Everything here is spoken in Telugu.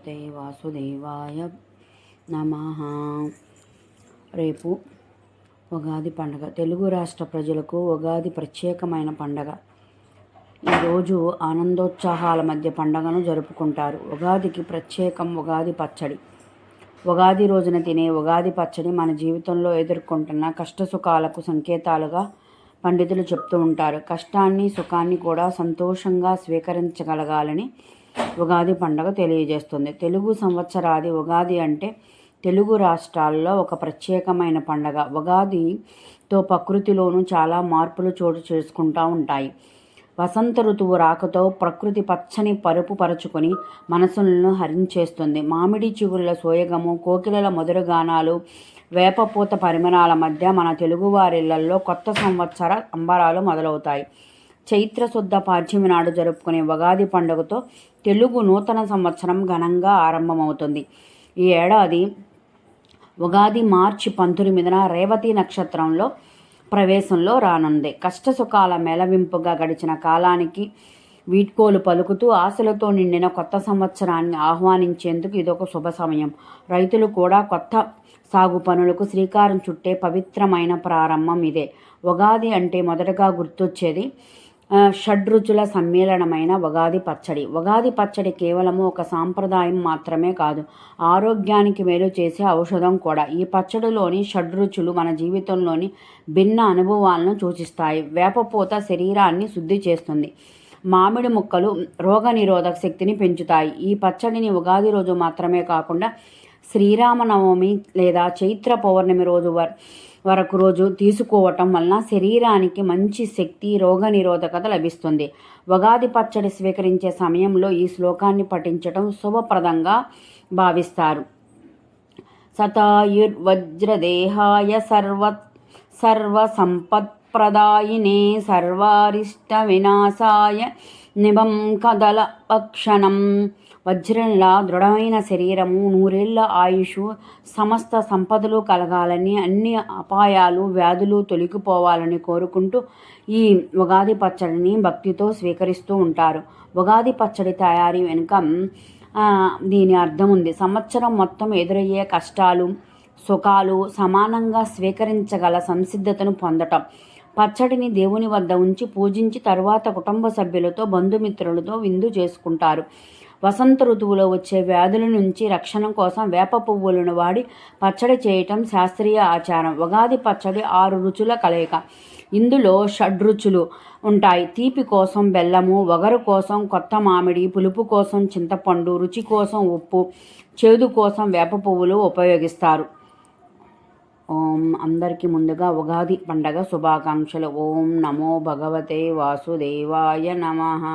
భగవతే వాసుదేవాయ నమః. రేపు ఉగాది పండుగ. తెలుగు రాష్ట్ర ప్రజలకు ఉగాది ప్రత్యేకమైన పండగ. ఈరోజు ఆనందోత్సాహాల మధ్య పండుగను జరుపుకుంటారు. ఉగాదికి ప్రత్యేకం ఉగాది పచ్చడి. ఉగాది రోజున తినే ఉగాది పచ్చడి మన జీవితంలో ఎదుర్కొంటున్న కష్టసుఖాలకు సంకేతాలుగా పండితులు చెప్తూ ఉంటారు. కష్టాన్ని సుఖాన్ని కూడా సంతోషంగా స్వీకరించగలగాలని ఉగాది పండుగ తెలియజేస్తుంది. తెలుగు సంవత్సరాది ఉగాది అంటే తెలుగు రాష్ట్రాల్లో ఒక ప్రత్యేకమైన పండగ. ఉగాదితో ప్రకృతిలోనూ చాలా మార్పులు చోటు చేసుకుంటూ ఉంటాయి. వసంత ఋతువు రాకతో ప్రకృతి పచ్చని పరుపు పరుచుకొని మనసులను హరించేస్తుంది. మామిడి చిగురుల సోయగము, కోకిలల మధుర గానాలు, వేపపూత పరిమళాల మధ్య మన తెలుగువారిళ్లలో కొత్త సంవత్సర అంబరాలు మొదలవుతాయి. చైత్రశుద్ధ పాడ్యమి నాడు జరుపుకునే ఉగాది పండుగతో తెలుగు నూతన సంవత్సరం ఘనంగా ఆరంభమవుతుంది. ఈ ఏడాది ఉగాది మార్చి 19న రేవతి నక్షత్రంలో ప్రవేశంలో రానుంది. కష్టసుఖాల మేళవింపుగా గడిచిన కాలానికి వీడ్కోలు పలుకుతూ ఆశలతో నిండిన కొత్త సంవత్సరాన్ని ఆహ్వానించేందుకు ఇదొక శుభ సమయం. రైతులు కూడా కొత్త సాగు పనులకు శ్రీకారం చుట్టే పవిత్రమైన ప్రారంభం ఇదే. ఉగాది అంటే మొదటగా గుర్తొచ్చేది షడ్రుచుల సమ్మేళనమైన ఉగాది పచ్చడి. ఉగాది పచ్చడి కేవలము ఒక సాంప్రదాయం మాత్రమే కాదు, ఆరోగ్యానికి మేలు చేసే ఔషధం కూడా. ఈ పచ్చడిలోని షడ్రుచులు మన జీవితంలోని భిన్న అనుభవాలను సూచిస్తాయి. వేపపూత శరీరాన్ని శుద్ధి చేస్తుంది. మామిడి ముక్కలు రోగనిరోధక శక్తిని పెంచుతాయి. ఈ పచ్చడిని ఉగాది రోజు మాత్రమే కాకుండా శ్రీరామనవమి లేదా చైత్ర పౌర్ణమి రోజు తీసుకోవటం వలన శరీరానికి మంచి శక్తి, రోగనిరోధకత లభిస్తుంది. ఉగాది పచ్చడి స్వీకరించే సమయంలో ఈ శ్లోకాన్ని పఠించడం శుభప్రదంగా భావిస్తారు. శతాయుర్వజ్రదేహాయ సర్వసంపత్ప్రదాయినే సర్వారిష్ట వినాశాయ నిభం కదల పక్షణం. వజ్రంలా దృఢమైన శరీరము, 100 ఏళ్ల ఆయుష్, సమస్త సంపదలు కలగాలని, అన్ని అపాయాలు వ్యాధులు తొలగిపోవాలని కోరుకుంటూ ఈ ఉగాది పచ్చడిని భక్తితో స్వీకరిస్తూ ఉంటారు. ఉగాది పచ్చడి తయారీ వెనుక దీని అర్థం ఉంది. సంవత్సరం మొత్తం ఎదురయ్యే కష్టాలు సుఖాలు సమానంగా స్వీకరించగల సంసిద్ధతను పొందటం. పచ్చడిని దేవుని వద్ద ఉంచి పూజించి తరువాత కుటుంబ సభ్యులతో బంధుమిత్రులతో విందు చేసుకుంటారు. వసంత ఋతువులో వచ్చే వ్యాధుల నుంచి రక్షణ కోసం వేప పువ్వులను వాడి పచ్చడి చేయటం శాస్త్రీయ ఆచారం. ఉగాది పచ్చడి 6 రుచుల కలయిక. ఇందులో షడ్రుచులు ఉంటాయి. తీపి కోసం బెల్లము, వగరు కోసం కొత్త మామిడి, పులుపు కోసం చింతపండు, రుచి కోసం ఉప్పు, చేదు కోసం వేప పువ్వులు ఉపయోగిస్తారు. అందరికీ ముందుగా ఉగాది పండగ శుభాకాంక్షలు. ఓం నమో భగవతే వాసుదేవాయ నమః.